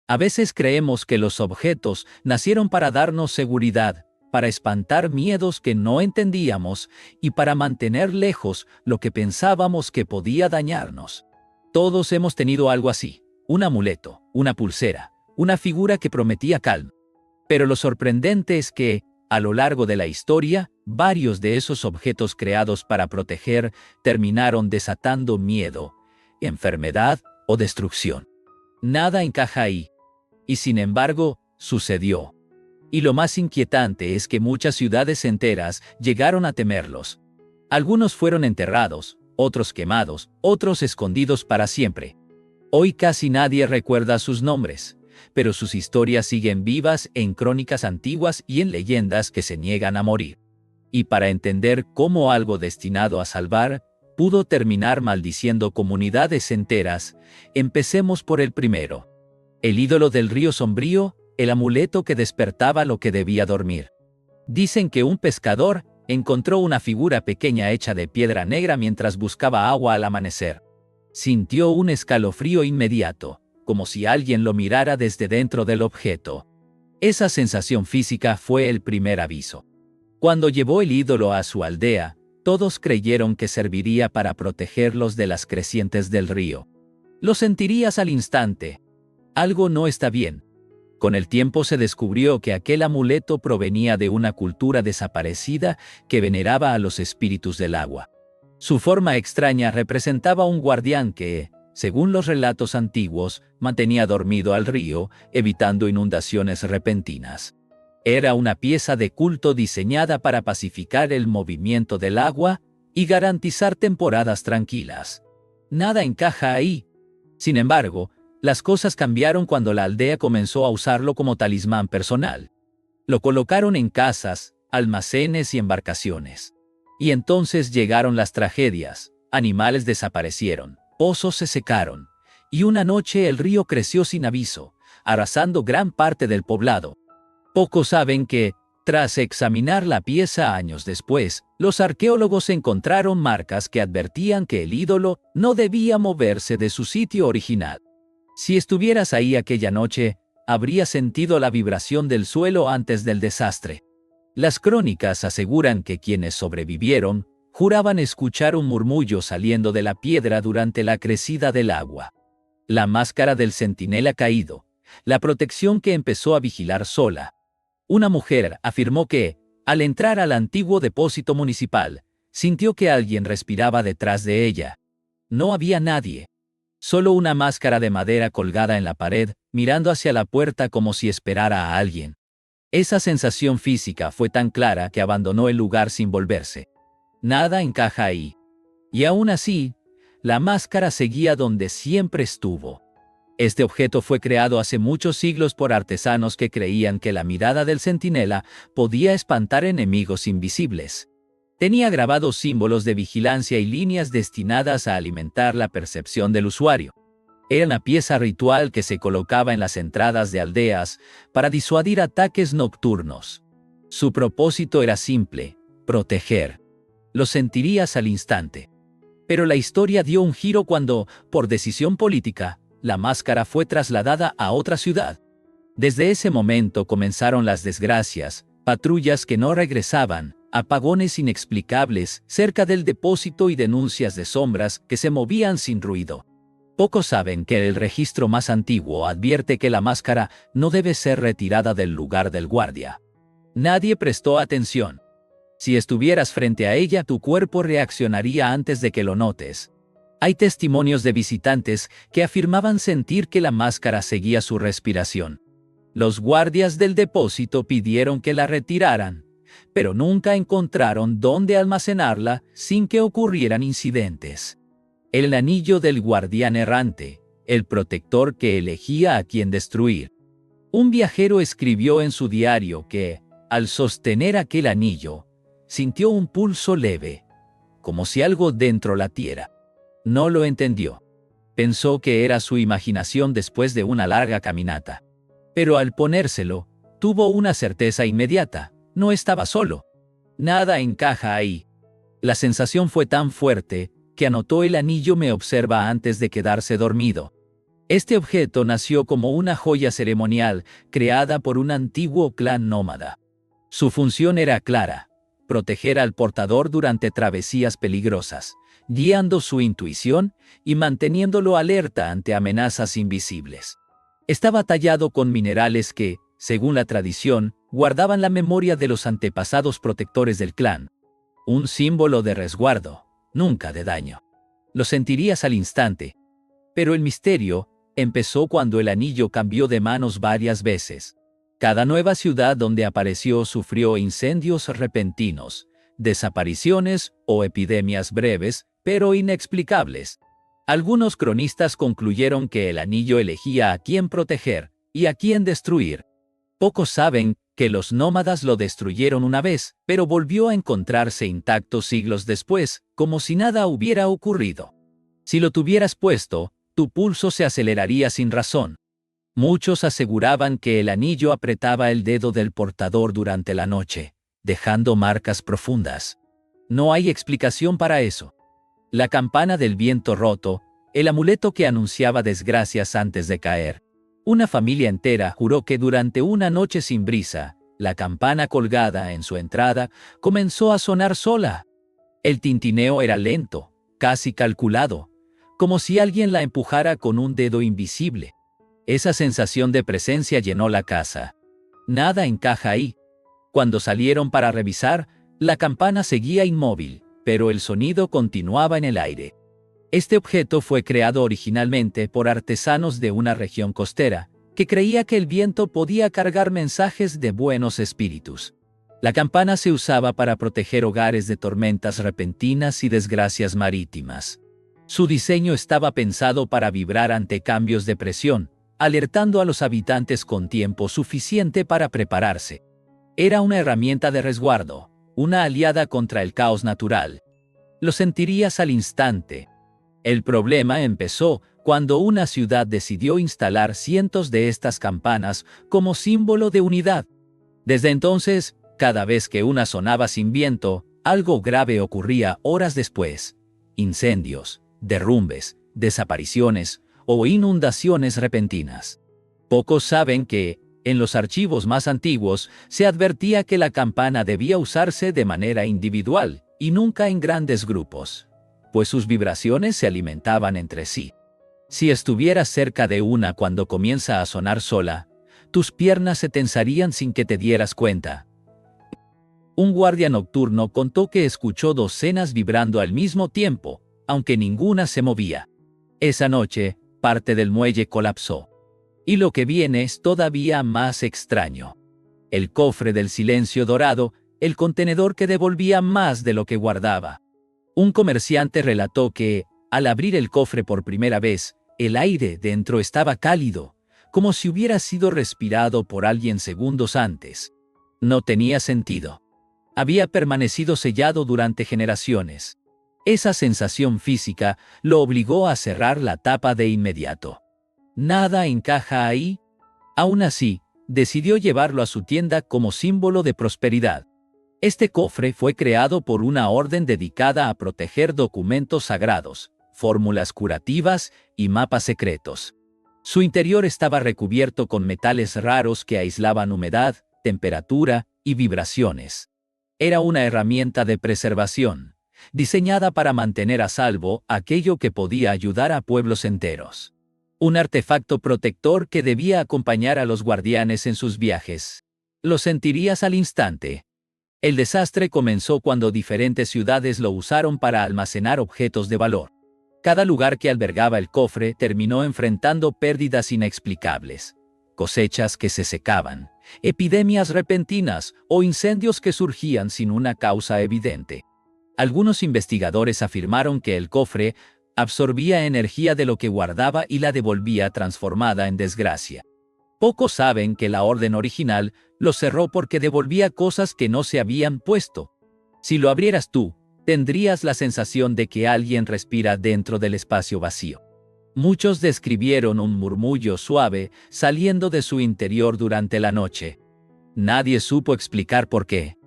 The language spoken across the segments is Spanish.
A veces creemos que los objetos nacieron para darnos seguridad, para espantar miedos que no entendíamos y para mantener lejos lo que pensábamos que podía dañarnos. Todos hemos tenido algo así, un amuleto, una pulsera, una figura que prometía calma. Pero lo sorprendente es que, a lo largo de la historia, varios de esos objetos creados para proteger terminaron desatando miedo, enfermedad o destrucción. Nada encaja ahí. Y sin embargo, sucedió. Y lo más inquietante es que muchas ciudades enteras llegaron a temerlos. Algunos fueron enterrados, otros quemados, otros escondidos para siempre. Hoy casi nadie recuerda sus nombres, pero sus historias siguen vivas en crónicas antiguas y en leyendas que se niegan a morir. Y para entender cómo algo destinado a salvar pudo terminar maldiciendo comunidades enteras, empecemos por el primero. El ídolo del río sombrío, el amuleto que despertaba lo que debía dormir. Dicen que un pescador encontró una figura pequeña hecha de piedra negra mientras buscaba agua al amanecer. Sintió un escalofrío inmediato, como si alguien lo mirara desde dentro del objeto. Esa sensación física fue el primer aviso. Cuando llevó el ídolo a su aldea, todos creyeron que serviría para protegerlos de las crecientes del río. Lo sentirías al instante. Algo no está bien. Con el tiempo se descubrió que aquel amuleto provenía de una cultura desaparecida que veneraba a los espíritus del agua. Su forma extraña representaba un guardián que, según los relatos antiguos, mantenía dormido al río, evitando inundaciones repentinas. Era una pieza de culto diseñada para pacificar el movimiento del agua y garantizar temporadas tranquilas. Nada encaja ahí. Sin embargo, las cosas cambiaron cuando la aldea comenzó a usarlo como talismán personal. Lo colocaron en casas, almacenes y embarcaciones. Y entonces llegaron las tragedias, animales desaparecieron, pozos se secaron, y una noche el río creció sin aviso, arrasando gran parte del poblado. Pocos saben que, tras examinar la pieza años después, los arqueólogos encontraron marcas que advertían que el ídolo no debía moverse de su sitio original. Si estuvieras ahí aquella noche, habrías sentido la vibración del suelo antes del desastre. Las crónicas aseguran que quienes sobrevivieron juraban escuchar un murmullo saliendo de la piedra durante la crecida del agua. La máscara del centinela caído, la protección que empezó a vigilar sola. Una mujer afirmó que, al entrar al antiguo depósito municipal, sintió que alguien respiraba detrás de ella. No había nadie. Solo una máscara de madera colgada en la pared, mirando hacia la puerta como si esperara a alguien. Esa sensación física fue tan clara que abandonó el lugar sin volverse. Nada encaja ahí. Y aún así, la máscara seguía donde siempre estuvo. Este objeto fue creado hace muchos siglos por artesanos que creían que la mirada del centinela podía espantar enemigos invisibles. Tenía grabados símbolos de vigilancia y líneas destinadas a alimentar la percepción del usuario. Era una pieza ritual que se colocaba en las entradas de aldeas para disuadir ataques nocturnos. Su propósito era simple: proteger. Lo sentirías al instante. Pero la historia dio un giro cuando, por decisión política, la máscara fue trasladada a otra ciudad. Desde ese momento comenzaron las desgracias, patrullas que no regresaban, apagones inexplicables cerca del depósito y denuncias de sombras que se movían sin ruido. Pocos saben que el registro más antiguo advierte que la máscara no debe ser retirada del lugar del guardia. Nadie prestó atención. Si estuvieras frente a ella, tu cuerpo reaccionaría antes de que lo notes. Hay testimonios de visitantes que afirmaban sentir que la máscara seguía su respiración. Los guardias del depósito pidieron que la retiraran, pero nunca encontraron dónde almacenarla sin que ocurrieran incidentes. El anillo del guardián errante, el protector que elegía a quien destruir. Un viajero escribió en su diario que, al sostener aquel anillo, sintió un pulso leve, como si algo dentro latiera. No lo entendió. Pensó que era su imaginación después de una larga caminata. Pero al ponérselo, tuvo una certeza inmediata: no estaba solo. Nada encaja ahí. La sensación fue tan fuerte que anotó: el anillo me observa antes de quedarse dormido. Este objeto nació como una joya ceremonial creada por un antiguo clan nómada. Su función era clara: proteger al portador durante travesías peligrosas, guiando su intuición y manteniéndolo alerta ante amenazas invisibles. Estaba tallado con minerales que, según la tradición, guardaban la memoria de los antepasados protectores del clan. Un símbolo de resguardo, nunca de daño. Lo sentirías al instante. Pero el misterio empezó cuando el anillo cambió de manos varias veces. Cada nueva ciudad donde apareció sufrió incendios repentinos, desapariciones o epidemias breves, pero inexplicables. Algunos cronistas concluyeron que el anillo elegía a quién proteger y a quién destruir. Pocos saben que los nómadas lo destruyeron una vez, pero volvió a encontrarse intacto siglos después, como si nada hubiera ocurrido. Si lo tuvieras puesto, tu pulso se aceleraría sin razón. Muchos aseguraban que el anillo apretaba el dedo del portador durante la noche, dejando marcas profundas. No hay explicación para eso. La campana del viento roto, el amuleto que anunciaba desgracias antes de caer. Una familia entera juró que durante una noche sin brisa, la campana colgada en su entrada comenzó a sonar sola. El tintineo era lento, casi calculado, como si alguien la empujara con un dedo invisible. Esa sensación de presencia llenó la casa. Nada encaja ahí. Cuando salieron para revisar, la campana seguía inmóvil, pero el sonido continuaba en el aire. Este objeto fue creado originalmente por artesanos de una región costera, que creía que el viento podía cargar mensajes de buenos espíritus. La campana se usaba para proteger hogares de tormentas repentinas y desgracias marítimas. Su diseño estaba pensado para vibrar ante cambios de presión, alertando a los habitantes con tiempo suficiente para prepararse. Era una herramienta de resguardo, una aliada contra el caos natural. Lo sentirías al instante. El problema empezó cuando una ciudad decidió instalar cientos de estas campanas como símbolo de unidad. Desde entonces, cada vez que una sonaba sin viento, algo grave ocurría horas después. Incendios, derrumbes, desapariciones o inundaciones repentinas. Pocos saben que, en los archivos más antiguos, se advertía que la campana debía usarse de manera individual y nunca en grandes grupos, pues sus vibraciones se alimentaban entre sí. Si estuvieras cerca de una cuando comienza a sonar sola, tus piernas se tensarían sin que te dieras cuenta. Un guardia nocturno contó que escuchó docenas vibrando al mismo tiempo, aunque ninguna se movía. Esa noche, parte del muelle colapsó. Y lo que viene es todavía más extraño. El cofre del silencio dorado, el contenedor que devolvía más de lo que guardaba. Un comerciante relató que, al abrir el cofre por primera vez, el aire dentro estaba cálido, como si hubiera sido respirado por alguien segundos antes. No tenía sentido. Había permanecido sellado durante generaciones. Esa sensación física lo obligó a cerrar la tapa de inmediato. ¿Nada encaja ahí? Aún así, decidió llevarlo a su tienda como símbolo de prosperidad. Este cofre fue creado por una orden dedicada a proteger documentos sagrados, fórmulas curativas y mapas secretos. Su interior estaba recubierto con metales raros que aislaban humedad, temperatura y vibraciones. Era una herramienta de preservación, diseñada para mantener a salvo aquello que podía ayudar a pueblos enteros. Un artefacto protector que debía acompañar a los guardianes en sus viajes. Lo sentirías al instante. El desastre comenzó cuando diferentes ciudades lo usaron para almacenar objetos de valor. Cada lugar que albergaba el cofre terminó enfrentando pérdidas inexplicables. Cosechas que se secaban, epidemias repentinas o incendios que surgían sin una causa evidente. Algunos investigadores afirmaron que el cofre absorbía energía de lo que guardaba y la devolvía transformada en desgracia. Pocos saben que la orden original lo cerró porque devolvía cosas que no se habían puesto. Si lo abrieras tú, tendrías la sensación de que alguien respira dentro del espacio vacío. Muchos describieron un murmullo suave saliendo de su interior durante la noche. Nadie supo explicar por qué.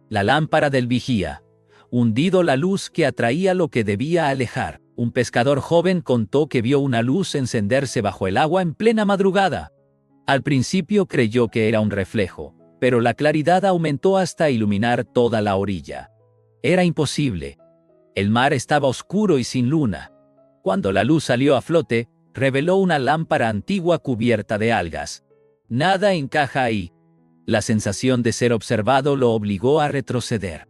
La lámpara del vigía, hundido la luz que atraía lo que debía alejar. Un pescador joven contó que vio una luz encenderse bajo el agua en plena madrugada. Al principio creyó que era un reflejo, pero la claridad aumentó hasta iluminar toda la orilla. Era imposible. El mar estaba oscuro y sin luna. Cuando la luz salió a flote, reveló una lámpara antigua cubierta de algas. Nada encaja ahí. La sensación de ser observado lo obligó a retroceder.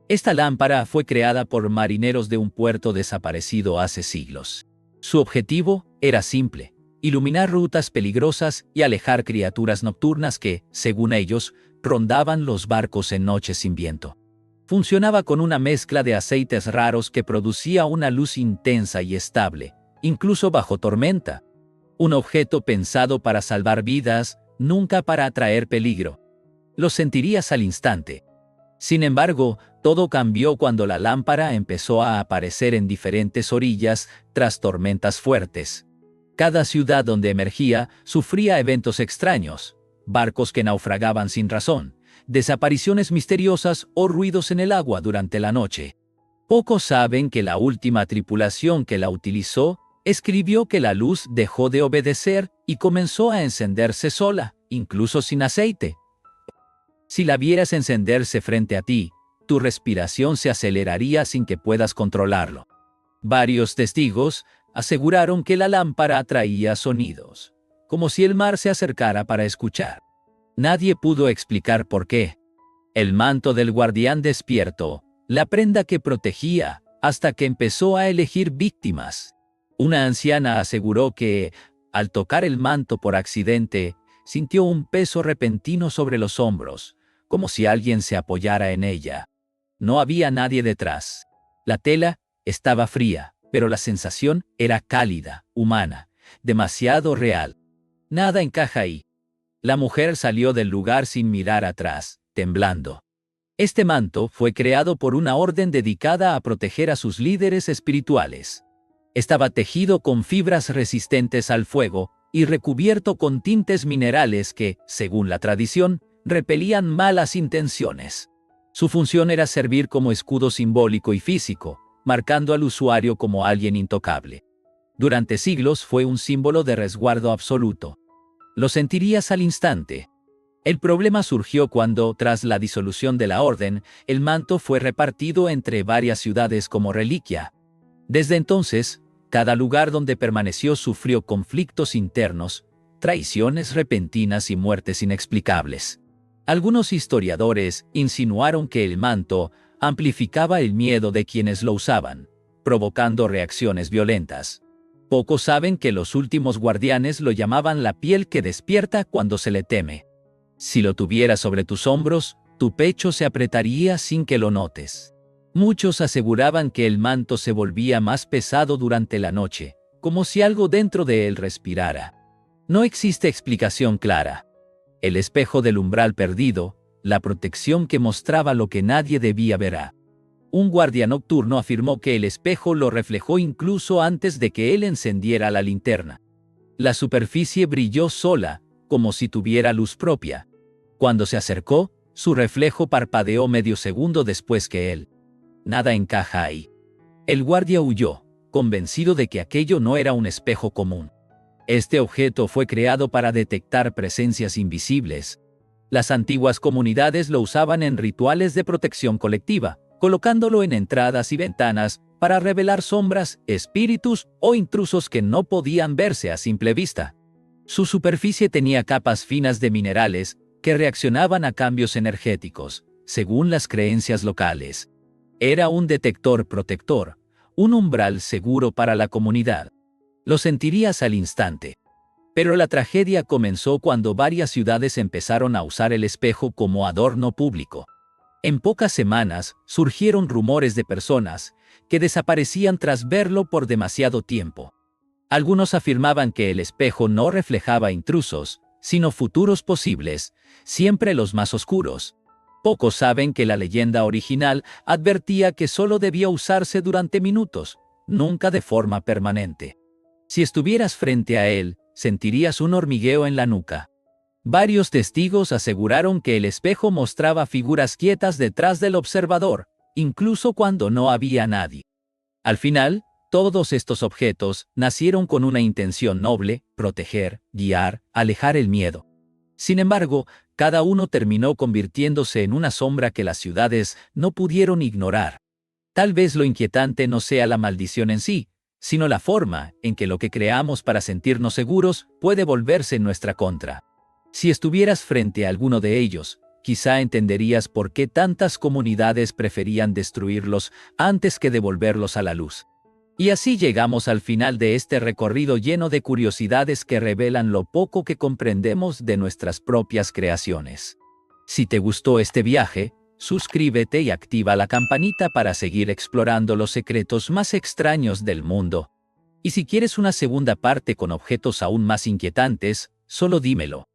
Esta lámpara fue creada por marineros de un puerto desaparecido hace siglos. Su objetivo era simple: iluminar rutas peligrosas y alejar criaturas nocturnas que, según ellos, rondaban los barcos en noches sin viento. Funcionaba con una mezcla de aceites raros que producía una luz intensa y estable, incluso bajo tormenta. Un objeto pensado para salvar vidas, nunca para atraer peligro. Lo sentirías al instante. Sin embargo, todo cambió cuando la lámpara empezó a aparecer en diferentes orillas tras tormentas fuertes. Cada ciudad donde emergía sufría eventos extraños: barcos que naufragaban sin razón, desapariciones misteriosas o ruidos en el agua durante la noche. Pocos saben que la última tripulación que la utilizó escribió que la luz dejó de obedecer y comenzó a encenderse sola, incluso sin aceite. Si la vieras encenderse frente a ti, tu respiración se aceleraría sin que puedas controlarlo. Varios testigos aseguraron que la lámpara atraía sonidos, como si el mar se acercara para escuchar. Nadie pudo explicar por qué. El manto del guardián despierto, la prenda que protegía, hasta que empezó a elegir víctimas. Una anciana aseguró que, al tocar el manto por accidente, sintió un peso repentino sobre los hombros, como si alguien se apoyara en ella. No había nadie detrás. La tela estaba fría, pero la sensación era cálida, humana, demasiado real. Nada encaja ahí. La mujer salió del lugar sin mirar atrás, temblando. Este manto fue creado por una orden dedicada a proteger a sus líderes espirituales. Estaba tejido con fibras resistentes al fuego y recubierto con tintes minerales que, según la tradición, repelían malas intenciones. Su función era servir como escudo simbólico y físico, marcando al usuario como alguien intocable. Durante siglos fue un símbolo de resguardo absoluto. Lo sentirías al instante. El problema surgió cuando, tras la disolución de la orden, el manto fue repartido entre varias ciudades como reliquia. Desde entonces, cada lugar donde permaneció sufrió conflictos internos, traiciones repentinas y muertes inexplicables. Algunos historiadores insinuaron que el manto amplificaba el miedo de quienes lo usaban, provocando reacciones violentas. Pocos saben que los últimos guardianes lo llamaban la piel que despierta cuando se le teme. Si lo tuvieras sobre tus hombros, tu pecho se apretaría sin que lo notes. Muchos aseguraban que el manto se volvía más pesado durante la noche, como si algo dentro de él respirara. No existe explicación clara. El espejo del umbral perdido, la protección que mostraba lo que nadie debía ver. Un guardia nocturno afirmó que el espejo lo reflejó incluso antes de que él encendiera la linterna. La superficie brilló sola, como si tuviera luz propia. Cuando se acercó, su reflejo parpadeó medio segundo después que él. Nada encaja ahí. El guardia huyó, convencido de que aquello no era un espejo común. Este objeto fue creado para detectar presencias invisibles. Las antiguas comunidades lo usaban en rituales de protección colectiva, colocándolo en entradas y ventanas para revelar sombras, espíritus o intrusos que no podían verse a simple vista. Su superficie tenía capas finas de minerales que reaccionaban a cambios energéticos, según las creencias locales. Era un detector protector, un umbral seguro para la comunidad. Lo sentirías al instante. Pero la tragedia comenzó cuando varias ciudades empezaron a usar el espejo como adorno público. En pocas semanas surgieron rumores de personas que desaparecían tras verlo por demasiado tiempo. Algunos afirmaban que el espejo no reflejaba intrusos, sino futuros posibles, siempre los más oscuros. Pocos saben que la leyenda original advertía que solo debía usarse durante minutos, nunca de forma permanente. Si estuvieras frente a él, sentirías un hormigueo en la nuca. Varios testigos aseguraron que el espejo mostraba figuras quietas detrás del observador, incluso cuando no había nadie. Al final, Todos estos objetos nacieron con una intención noble: proteger, guiar, alejar el miedo. Sin embargo, cada uno terminó convirtiéndose en una sombra que las ciudades no pudieron ignorar. Tal vez lo inquietante no sea la maldición en sí, sino la forma en que lo que creamos para sentirnos seguros puede volverse en nuestra contra. Si estuvieras frente a alguno de ellos, quizá entenderías por qué tantas comunidades preferían destruirlos antes que devolverlos a la luz. Y así llegamos al final de este recorrido lleno de curiosidades que revelan lo poco que comprendemos de nuestras propias creaciones. Si te gustó este viaje, suscríbete y activa la campanita para seguir explorando los secretos más extraños del mundo. Y si quieres una segunda parte con objetos aún más inquietantes, solo dímelo.